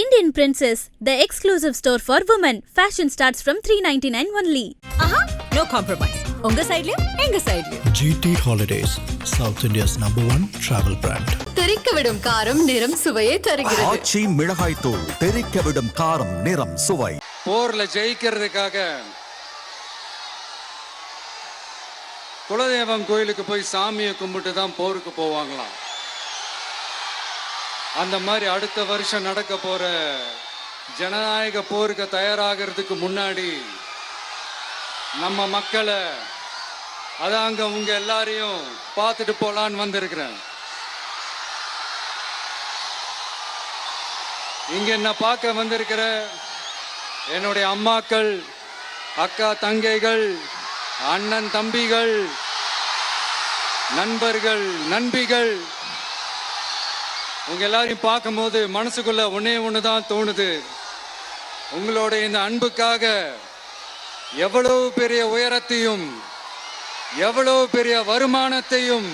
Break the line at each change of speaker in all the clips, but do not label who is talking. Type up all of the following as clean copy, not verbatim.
Indian Princess, the exclusive store for women. Fashion starts from $399 only.
No compromise. உங்க சைடுலயும் எங்க சைடுலயும்.
GT Holidays, South India's #1 travel brand.
தெரிக்கவிடும் காரம் நிறம் சுவையை தருகிறது.
ஆச்சி மிளகாய் தூள் தெரிக்கவிடும் காரம் நிறம் சுவை.
போர்ல ஜெயிக்கிறதுக்காக குலதெய்வம் கோயிலுக்கு போய் சாமியை கும்பிட்டு தான் போருக்கு போவாங்களாம். அந்த மாதிரி அடுத்த வருஷம் நடக்க போற ஜனநாயக போருக்கு தயாராகிறதுக்கு முன்னாடி நம்ம மக்களை அதாங்க உங்க எல்லாரையும் பார்த்துட்டு போலான்னு வந்திருக்கிறேன். இங்க என்ன பார்க்க வந்திருக்கிற என்னுடைய அம்மாக்கள், அக்கா தங்கைகள், அண்ணன் தம்பிகள், நண்பர்கள், நண்பிகள், உங்க எல்லாரையும் பார்க்கும்போது மனசுக்குள்ள ஒண்ணு தான் தோணுது. உங்களோட இந்த அன்புக்காக எவ்வளவு பெரிய உயரத்தையும், எவ்வளவு பெரிய வருமானத்தையும்,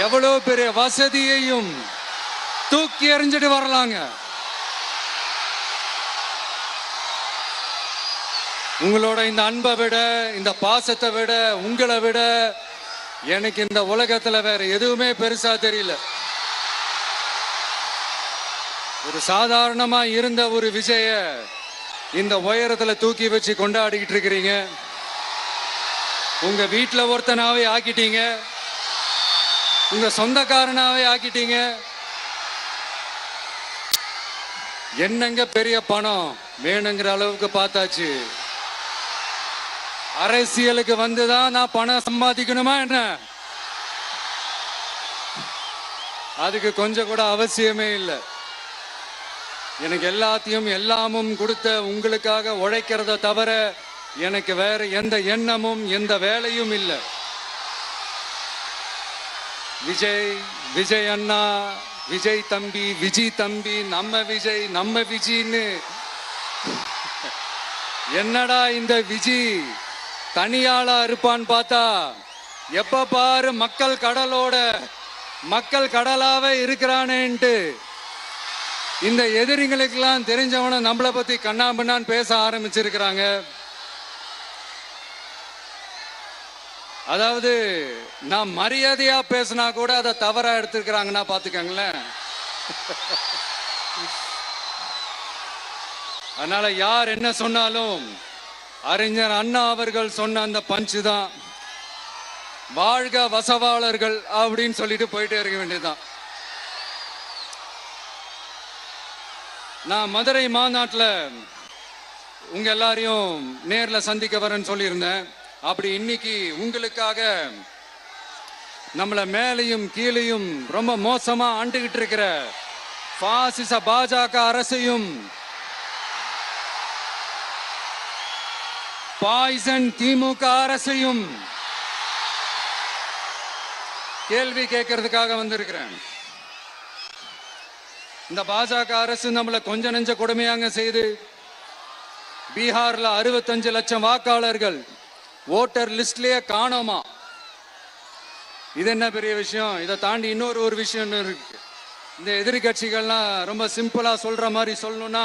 எவ்வளவு பெரிய வசதியையும் தூக்கி எறிஞ்சிட்டு வரலாங்க. உங்களோட இந்த அன்பை விட, இந்த பாசத்தை விட, உங்களை விட எனக்கு இந்த உலகத்துல வேற எதுவுமே பெருசா தெரியல. ஒரு சாதாரணமா இருந்த ஒரு விஜய இந்த உயரத்துல தூக்கி வச்சு கொண்டாடிக்கிட்டு இருக்கிறீங்க. உங்க வீட்டுல ஒருத்தனாவே ஆக்கிட்டீங்க, உங்க சொந்தக்காரனாவே ஆக்கிட்டீங்க. என்னங்க பெரிய பணம் வேணுங்கிற அளவுக்கு பார்த்தாச்சு. அரசியலுக்கு வந்துதான் நான் பணம் சம்பாதிக்கணுமா என்ன? அதுக்கு கொஞ்சம் கூட அவசியமே இல்லை. எனக்கு எல்லாத்தையும் எல்லாமும் கொடுத்த உங்களுக்காக உழைக்கிறத தவிர எனக்கு வேற எந்த எண்ணமும் எந்த வேலையும் இல்லை. விஜய் அண்ணா, விஜய் தம்பி, விஜய் தம்பி, நம்ம விஜய், நம்ம விஜின்னு என்னடா இந்த விஜய் தனியாளா இருப்பான்னு பார்த்தா எப்ப பாரு மக்கள் கடலாவே இருக்கிறானேன்ட்டு இந்த எதிரிகளுக்கெல்லாம் தெரிஞ்சவன நம்மளை பத்தி கண்ணாபின்னான்னு பேச ஆரம்பிச்சிருக்கிறாங்க. அதாவது நான் மரியாதையா பேசினா கூட அதை தவறா எடுத்துக்கிறாங்கன்னா பாத்துக்கங்களேன். அதனால யார் என்ன சொன்னாலும் அறிஞர் அண்ணா அவர்கள் சொன்ன அந்த பஞ்சு தான், வாழ்க வசவாளர்கள் அப்படின்னு சொல்லிட்டு போயிட்டே இருக்க வேண்டியதுதான். நான் மதுரை மாநாட்டில் உங்க எல்லாரையும் நேரில் சந்திக்க வரேன்னு சொல்லியிருந்தேன். அப்படி இன்னைக்கு உங்களுக்காக நம்மள மேலையும் கீழையும் ரொம்ப மோசமா ஆண்டுகிட்டு இருக்கிற பாசிச பாஜக அரசையும், பாய்சன் திமுக அரசையும் கேள்வி கேட்கறதுக்காக வந்திருக்கிறேன். இந்த பாஜக அரசு நம்மளை கொஞ்ச நெஞ்ச கொடுமையாங்க செய்து பீகார்ல 65 லட்சம் வாக்காளர்கள் ஓட்டர் லிஸ்ட்லயே காணோமா. இது என்ன பெரிய விஷயம்? இதை தாண்டி இன்னொரு விஷயம் இருக்கு. இந்த எதிரி கட்சிகள்லாம் ரொம்ப சிம்பிளா சொல்ற மாதிரி சொல்லணும்னா,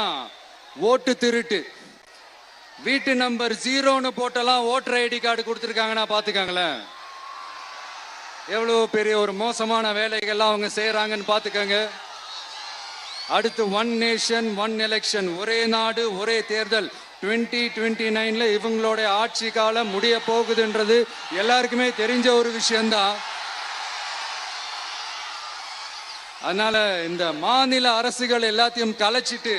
ஓட்டு திருட்டு, வீட்டு நம்பர் 0ன்னு போட்டெல்லாம் ஓட்டர் ஐடி கார்டு கொடுத்துருக்காங்கன்னா பாத்துக்காங்களேன். எவ்வளவு பெரிய ஒரு மோசமான வேலைகள்லாம் அவங்க செய்யறாங்கன்னு பாத்துக்கங்க. அடுத்து ஒன் நேஷன் ஒன் எலெக்ஷன், ஒரே நாடு ஒரே தேர்தல் 2029ல இவங்களோட ஆட்சி காலம் முடிய போகுதுன்றது எல்லாருக்குமே தெரிஞ்ச ஒரு விஷயம்தான். அதனால இந்த மாநில அரசுகள் எல்லாத்தையும் கலைச்சிட்டு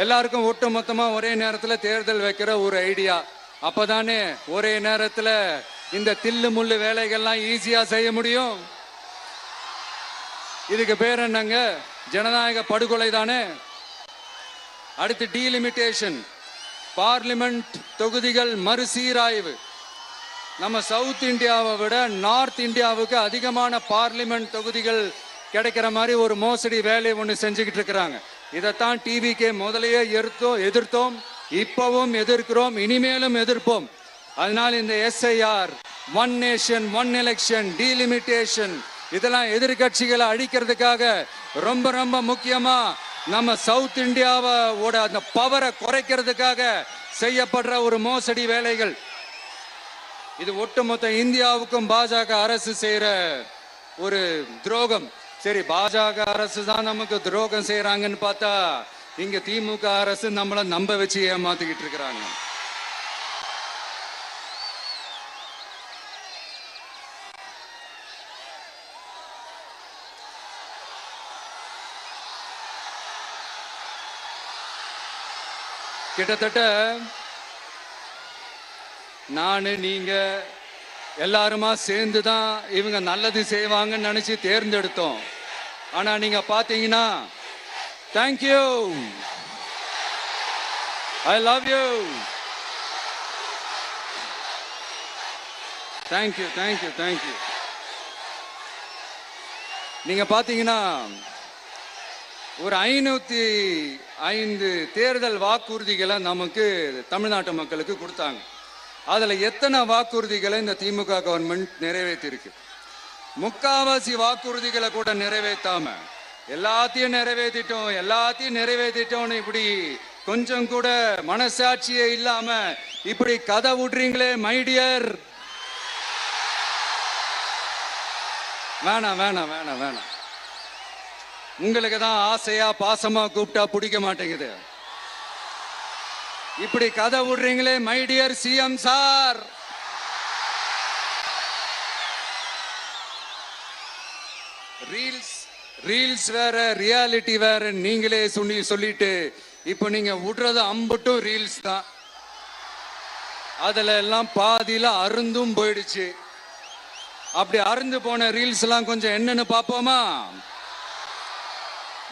எல்லாருக்கும் ஒட்டு மொத்தமா ஒரே நேரத்துல தேர்தல் வைக்கிற ஒரு ஐடியா. அப்பதானே ஒரே நேரத்துல இந்த தில்லு முள்ளு வேலைகள்லாம் ஈஸியா செய்ய முடியும். இதுக்கு பேர் என்னங்க? ஜனநாயக படுகொலை தானே. அடுத்து டீலிமிட்டேஷன், பார்லிமெண்ட் தொகுதிகள் மறுசீராய்வு. நம்ம சவுத் இந்தியாவை விட நார்த் இந்தியாவுக்கு அதிகமான பார்லிமெண்ட் தொகுதிகள் கிடைக்கிற மாதிரி ஒரு மோசடி வேலை ஒன்று செஞ்சுக்கிட்டு இருக்கிறாங்க. இதைத்தான் டிவிக்கே முதலையே எதிர்த்தோம், இப்பவும் எதிர்க்கிறோம், இனிமேலும் எதிர்ப்போம். அதனால் இந்த SIR, one nation one election, delimitation இதெல்லாம் எதிர்கட்சிகளை அழிக்கிறதுக்காக ரொம்ப ரொம்ப முக்கியமா நம்ம சவுத் இந்தியாவோட அந்த பவரை குறைக்கிறதுக்காக செய்யப்படுற ஒரு மோசடி வேலைகள். இது ஒட்டுமொத்த இந்தியாவுக்கும் பாஜக அரசு செய்யற ஒரு துரோகம். சரி, பாஜக அரசு தான் நமக்கு துரோகம் செய்யறாங்கன்னு பார்த்தா இங்க திமுக அரசு நம்மள நம்ப வச்சு ஏமாத்திக்கிட்டு இருக்கிறாங்க. கிட்டத்தட்ட நானு நீங்க எல்லாருமா சேர்ந்து தான் இவங்க நல்லது செய்வாங்கன்னு நினைச்சு தேர்ந்தெடுத்தோம். ஆனா நீங்க பாத்தீங்கன்னா thank you, I love you, thank you thank you thank you. நீங்க பாத்தீங்கன்னா ஒரு 505 தேர்தல் வாக்குறுதிகளை நமக்கு தமிழ்நாட்டு மக்களுக்கு கொடுத்தாங்க. அதுல எத்தனை வாக்குறுதிகளை இந்த திமுக கவர்மெண்ட் நிறைவேற்றிருக்கு? முக்காவாசி வாக்குறுதிகளை கூட நிறைவேற்றாம எல்லாத்தையும் நிறைவேற்றிட்டோம் இப்படி கொஞ்சம் கூட மனசாட்சியே இல்லாம இப்படி கதை விடுறீங்களே மைடியர். வேணாம் வேணாம் வேணாம் வேணாம். உங்களுக்கு தான் ஆசையா பாசமா கூப்பிட்டா பிடிக்க மாட்டேங்குது. இப்படி கதை விடுறீங்களே மைடியர் சிஎம் சார். ரீல்ஸ் வேற, ரியாலிட்டி வேற நீங்களே சொல்லிட்டு இப்ப நீங்க விடுறது அம்பட்டும் ரீல்ஸ் தான். அதுல எல்லாம் பாதியில அருந்தும் போயிடுச்சு. அப்படி அருந்து போன ரீல்ஸ் எல்லாம் கொஞ்சம் என்னன்னு பாப்போமா?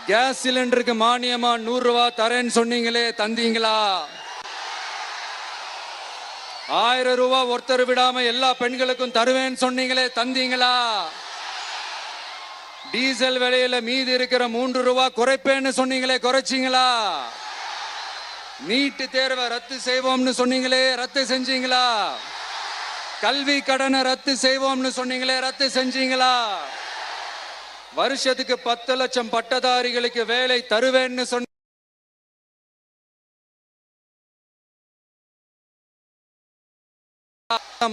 கேஸ் சிலிண்டருக்கு மானியமா 100 ரூபாய் தரேன்னு சொன்னீங்களே, தந்தீங்களா? 1000 ரூபாய் ஒருத்தர் விடாம எல்லா பெண்களுக்கும் தருவேன்னு சொன்னீங்களே, தந்தீங்களா? டீசல் விலையில மீதி இருக்கிற 3 ரூபாய் குறைப்பேன்னு சொன்னீங்களே, குறைச்சிங்களா? நீட்டு தேர்வை ரத்து செய்வோம்னு சொன்னீங்களே, ரத்து செஞ்சீங்களா? கல்வி கடனை ரத்து செய்வோம்னு சொன்னீங்களே, ரத்து செஞ்சீங்களா? வருஷத்துக்கு 10 லட்சம் பட்டதாரிகளுக்கு வேலை தருவேன்னு சொன்ன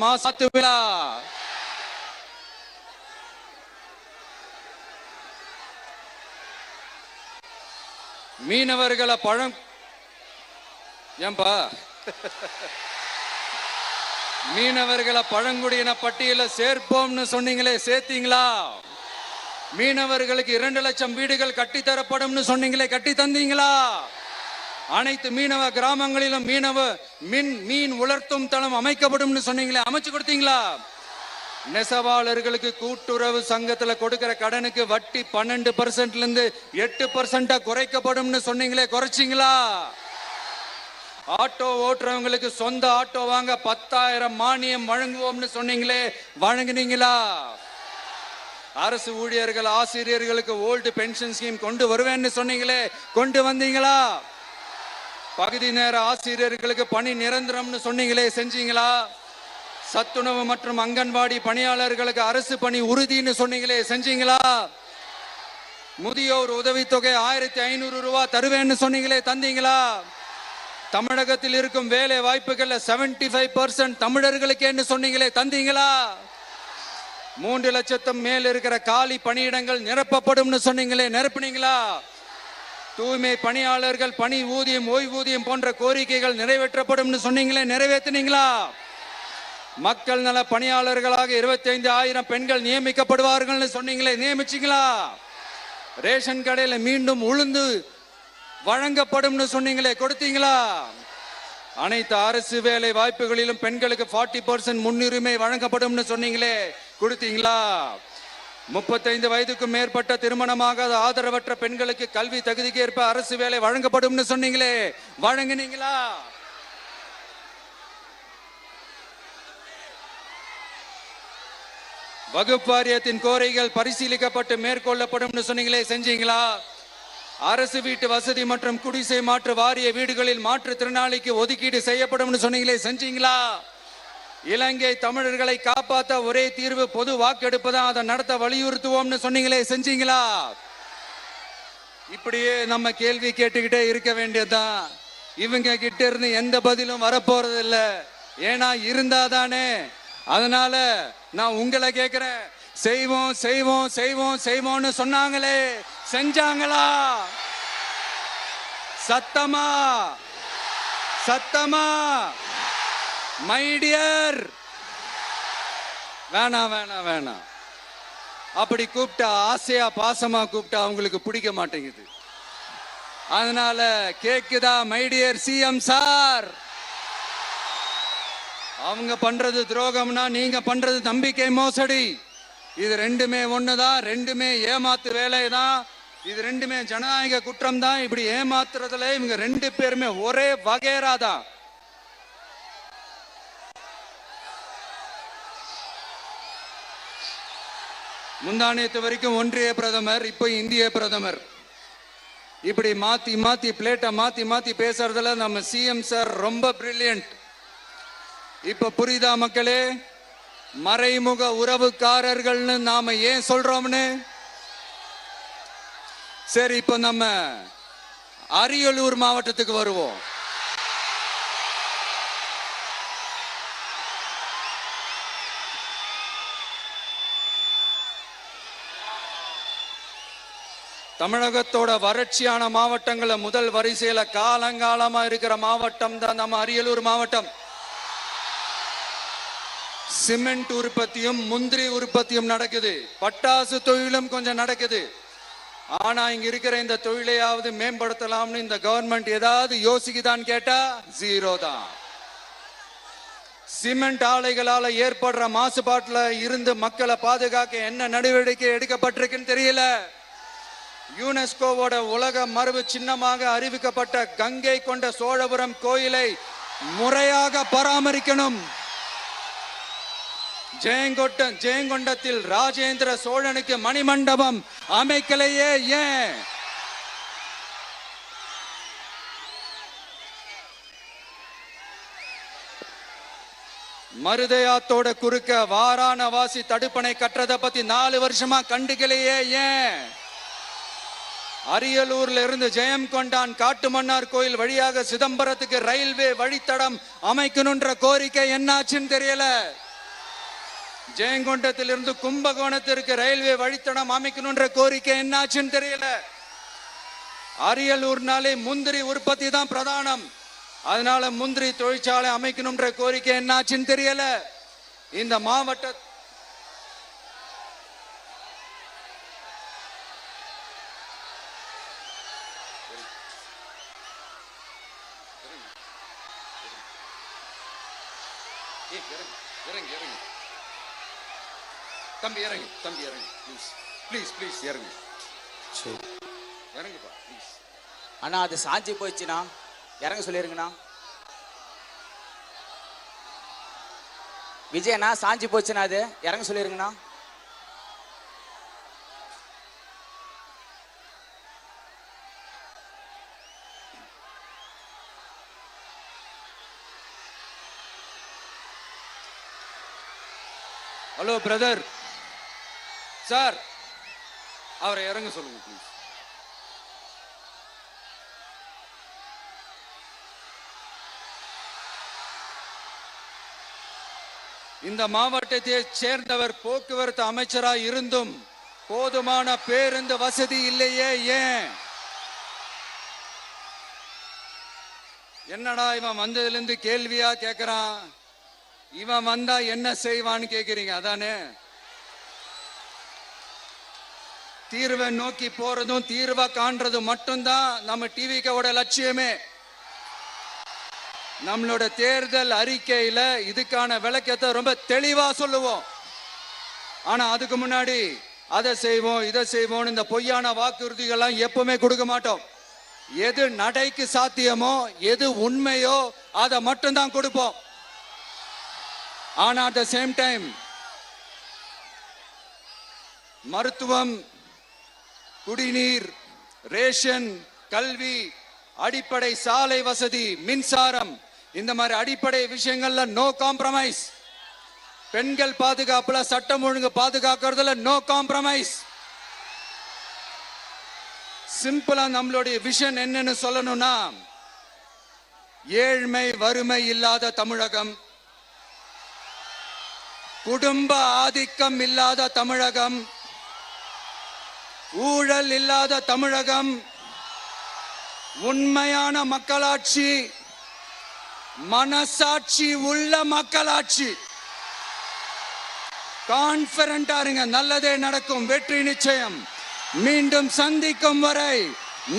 மாசத்து விழா மீனவர்களை மீனவர்களை பழங்குடியின பட்டியல சேர்ப்போம்னு சொன்னீங்களே, சேர்த்தீங்களா? மீனவர்களுக்கு 2 லட்சம் வீடுகள் கட்டித்தரப்படும் சொன்னீங்களே, கட்டி தந்தீங்களா? அனைத்து மீனவ கிராமங்களிலும் மீன் உலர்த்தும் தளம் அமைக்கப்படும் சொன்னீங்களே, அமைச்சு கொடுத்தீங்களா? நெசவாளர்களுக்கு கூட்டுறவு சங்கத்துல கொடுக்கிற கடனுக்கு வட்டி 12% இருந்து 8% குறைக்கப்படும் சொன்னீங்களே, குறைச்சிங்களா? ஆட்டோ ஓட்டுறவங்களுக்கு சொந்த ஆட்டோ வாங்க 10,000 மானியம் வழங்குவோம்னு சொன்னீங்களே, வழங்குனீங்களா? அரசு ஊழியர்கள் ஆசிரியர்களுக்கு ஓல்டு பென்ஷன் ஸ்கீம் கொண்டு வருவேன்னு சொன்னீங்களே, கொண்டு வந்தீங்களா? பகுதி நேர ஆசிரியர்களுக்கு பணி நிரந்தரம்னு சொன்னீங்களே, செஞ்சீங்களா? சத்துணவு மற்றும் அங்கன்வாடி பணியாளர்களுக்கு அரசு பணி உறுதின்னு சொன்னீங்களே, செஞ்சீங்களா? முதியோர் உதவித்தொகை 1500 ரூபாய் தருவேன்னு சொன்னீங்களே, தந்தீங்களா? தமிழகத்தில் இருக்கும் வேலை வாய்ப்புகள்ல 75% தமிழர்களுக்கு என்ன சொன்னீங்களே, தந்தீங்களா? 3 லட்சத்தும் மேல் இருக்கிற காலி பணியிடங்கள் நிரப்பப்படும் சொன்னீங்களே, நிரப்புனீங்களா? தூய்மை பணியாளர்கள் பணி ஊதியம், ஓய்வூதியம் போன்ற கோரிக்கைகள் நிறைவேற்றப்படும் சொன்னீங்களே, நிறைவேற்றினீங்களா? மக்கள் நல பணியாளர்களாக 25,000 பெண்கள் நியமிக்கப்படுவார்கள் சொன்னீங்களே, நியமிச்சீங்களா? ரேஷன் கடையில் மீண்டும் உளுந்து வழங்கப்படும் சொன்னீங்களே, கொடுத்தீங்களா? அனைத்து அரசு வேலை வாய்ப்புகளிலும் பெண்களுக்கு 40% முன்னுரிமை வழங்கப்படும் சொன்னீங்களே, கொடுத்தீங்களா? 35 வயதுக்கும் மேற்பட்ட திருமணமாகாத ஆதரவற்ற பெண்களுக்கு கல்வி தகுதிக்கு ஏற்ப அரசு வேலை வழங்கப்படும் சொன்னீங்களே, வழங்கினீங்களா? வகுப்பு வாரியத்தின் கோரிக்கைகள் பரிசீலிக்கப்பட்டு மேற்கொள்ளப்படும் சொன்னீங்களே, செஞ்சீங்களா? அரசு வீட்டு வசதி மற்றும் குடிசை மாற்று வாரிய வீடுகளில் மாற்றுத்திறனாளிக்கு ஒதுக்கீடு செய்யப்படும் சொன்னீங்களே, செஞ்சீங்களா? இலங்கை தமிழர்களை காப்பாற்ற ஒரே தீர்வு பொது வாக்கெடுப்பு தான், அதை நடத்த வலியுறுத்துவோம்னு சொன்னீங்களே, செஞ்சீங்களா? இப்படியே நம்ம கேள்வி கேட்டுக்கிட்டே இருக்க வேண்டியதுதான். இவங்க கிட்ட இருந்து எந்த பதிலும் வரப்போறது இல்ல, ஏன்னா இருந்தாதானே. அதனால நான் உங்களை கேட்கிறேன், செய்வோம் செய்வோம் செய்வோம் செய்வோம்னு சொன்னாங்களே, செஞ்சாங்களா? சத்தமா சத்தமா? மை டியர், வேணாம் வேணாம் வேணாம். அப்படி கூப்பிட்டா, ஆசையா பாசமா கூப்பிட்டா அவங்களுக்கு பிடிக்க மாட்டேங்குது. அதனால கேக்குதா மை டியர் சிஎம் சார்? அவங்க பண்றது துரோகம்னா நீங்க பண்றது நம்பிக்கை மோசடி. இது ரெண்டுமே ஒண்ணுதான், ரெண்டுமே ஏமாத்து வேலைதான், இது ரெண்டுமே ஜனநாயக குற்றம் தான். இப்படி ஏமாத்துறதுல இவங்க ரெண்டு பேருமே ஒரே வகைரா தான். முந்தானேத்து வரைக்கும் ஒன்றிய பிரதமர், இப்போ இந்திய பிரதமர். இப்படி மாத்தி மாத்தி பிளேட்டை மாத்தி மாத்தி பேசுறதுல நம்ம சிஎம் சார் ரொம்ப பிரில்லியன்ட். இப்ப புரியுதா மக்களே? மறைமுக உறவுக்காரர்கள்னு நாம ஏன் சொல்றோம்னு? சரி, இப்ப நம்ம அரியலூர் மாவட்டத்துக்கு வருவோம். தமிழகத்தோட வறட்சியான மாவட்டங்கள முதல் வரிசையில காலங்காலமா இருக்கிற மாவட்டம் தான் நம்ம அரியலூர் மாவட்டம். சிமெண்ட் உற்பத்தியும் முந்திரி உற்பத்தியும் நடக்குது, பட்டாசு தொழிலும் கொஞ்சம் நடக்குது. ஆனா இங்க இருக்கிற இந்த தொழிலையாவது மேம்படுத்தலாம்னு இந்த கவர்மெண்ட் ஏதாவது யோசிக்குதான்னு கேட்டா ஜீரோ தான். சிமெண்ட் ஆலைகளால ஏற்படுற மாசுபாட்டுல இருந்து மக்களை பாதுகாக்க என்ன நடவடிக்கை எடுக்கப்பட்டிருக்குன்னு தெரியல. யுனெஸ்கோவோட உலக மரபு சின்னமாக அறிவிக்கப்பட்ட கங்கை கொண்ட சோழபுரம் கோயிலை முறையாக பராமரிக்கணும். ஜெயங்கொண்டத்தில் ராஜேந்திர சோழனுக்கு மணிமண்டபம் அமைக்கலையே ஏன்? மருதையாத்தோட குறுக்க வாராணவாசி தடுப்பணை கட்டுறதை பத்தி 4 வருஷமா கண்டுக்கலையே ஏன்? அரியலூர்ல இருந்து ஜெயங்கொண்டான் காட்டுமன்னார் கோயில் வழியாக சிதம்பரத்துக்கு ரயில்வே வழித்தடம் அமைக்கணும்ன்ற கோரிக்கை என்னாச்சுன்னு தெரியல. ஜெயங்கொண்டத்திலிருந்து கும்பகோணத்திற்கு ரயில்வே வழித்தடம் அமைக்கணும்ன்ற கோரிக்கை என்னாச்சுன்னு தெரியல. அரியலூர்னாலே முந்திரி உற்பத்தி தான் பிரதானம், அதனால முந்திரி தொழிற்சாலை அமைக்கணும்ன்ற கோரிக்கை என்னாச்சுன்னு தெரியல. இந்த மாவட்ட தம்பி இறங்கு, தம்பி இறங்கு, ப்ளீஸ் ப்ளீஸ் ப்ளீஸ் இறங்கு, இறங்குப்பா ப்ளீஸ்.
அண்ணா அது சாஞ்சி போயிடுச்சுண்ணா, இறங்க சொல்லிருங்கண்ணா. விஜயண்ணா சாஞ்சி போச்சுண்ணா, அது இறங்க சொல்லிருங்கண்ணா.
ஹலோ பிரதர் சார், அவரை இறங்க சொல்லுங்க ப்ளீஸ். இந்த மாவட்டத்தை சேர்ந்தவர் போக்குவரத்து அமைச்சராக இருந்தும் போதுமான பேருந்து வசதி இல்லையே ஏன்? என்னடா இவன் வந்ததுல இருந்து கேள்வியா கேட்கிறான், இவன் வந்தா என்ன செய்வான்னு கேக்குறீங்க அதானே? தீர்வை நோக்கி போறதும் தீர்வை காண்றதும் மட்டும்தான் நம்ம டிவிக்கோட லட்சியமே. நம்மளோட தேர்தல் அறிக்கையில இதுக்கான விளக்கத்தை ரொம்ப தெளிவா சொல்லுவோம். ஆனா அதுக்கு முன்னாடி அதை செய்வோம் இதை செய்வோம் இந்த பொய்யான வாக்குறுதிகள்லாம் எப்பவுமே கொடுக்க மாட்டோம். எது நடைக்கு சாத்தியமோ எது உண்மையோ அதை மட்டும்தான் கொடுப்போம். ஆனா அட் த சேம் டைம் மருத்துவம், குடிநீர், ரேஷன், கல்வி, அடிப்படை சாலை வசதி, மின்சாரம், இந்த மாதிரி அடிப்படை விஷயங்கள்ல நோ காம்ப்ரமைஸ். பெண்கள் பாதுகாப்புல சட்டம் ஒழுங்கு பாதுகாக்கிறதுல நோ காம்ப்ரமைஸ். சிம்பிளா நம்மளுடைய விஷன் என்னன்னு சொல்லணும்னா, ஏழ்மை வறுமை இல்லாத தமிழகம், குடும்ப ஆதிக்கம் இல்லாத தமிழகம், ஊழல் இல்லாத தமிழகம், உண்மையான மக்களாட்சி, மனசாட்சி உள்ள மக்களாட்சி. கான்பிடண்டா இருங்க, நல்லதே நடக்கும், வெற்றி நிச்சயம். மீண்டும் சந்திக்கும் வரை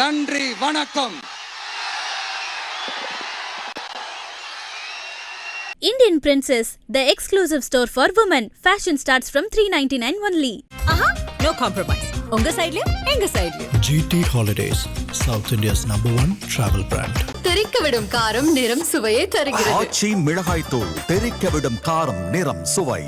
நன்றி, வணக்கம்.
Indian Princess, the exclusive store for women. Fashion starts from $399 only.
ஆஹா, நோ காம்ப்ரமைஸ். உங்க சைடுலயும் எங்க சைடுலயும்.
GT Holidays, South India's #1 travel brand.
தெறிக்கவிடும் காரம் நிறம் சுவையை தருகிறது.
ஆச்சி மிளகாய் தூள் தெறிக்க விடும் காரம் நிறம் சுவை.